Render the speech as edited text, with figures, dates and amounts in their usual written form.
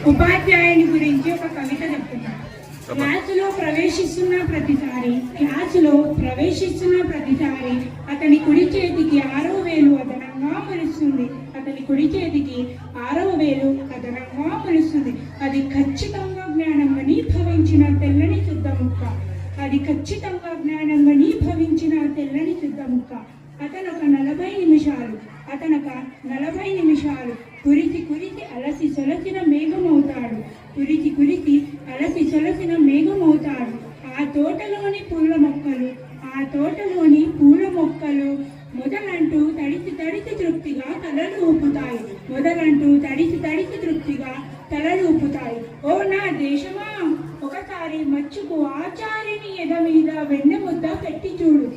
ఉపాధ్యాయుని గురించి ఒక కవిత చెప్తున్నా. క్లాసులో ప్రవేశిస్తున్న ప్రతిసారి అతని కుడి చేతికి 6వ వేలు అదనంగా మొలుస్తుంది. అది ఖచ్చితంగా జ్ఞానం ఘనీభవించిన తెల్లని శుద్ధ ముక్క. అతనొక 40 నిమిషాలు కురిసి అలసి సొలసిన మేఘమవుతాడు. ఆ తోటలోని పూల మొక్కలు మొదలంటూ తడిసి తృప్తిగా తలలు ఊపుతాయి. ఓ నా దేశమా, ఒకసారి మచ్చుకు ఆచార్యుని ఎద మీద వెన్నె ముద్ద పెట్టి చూడు.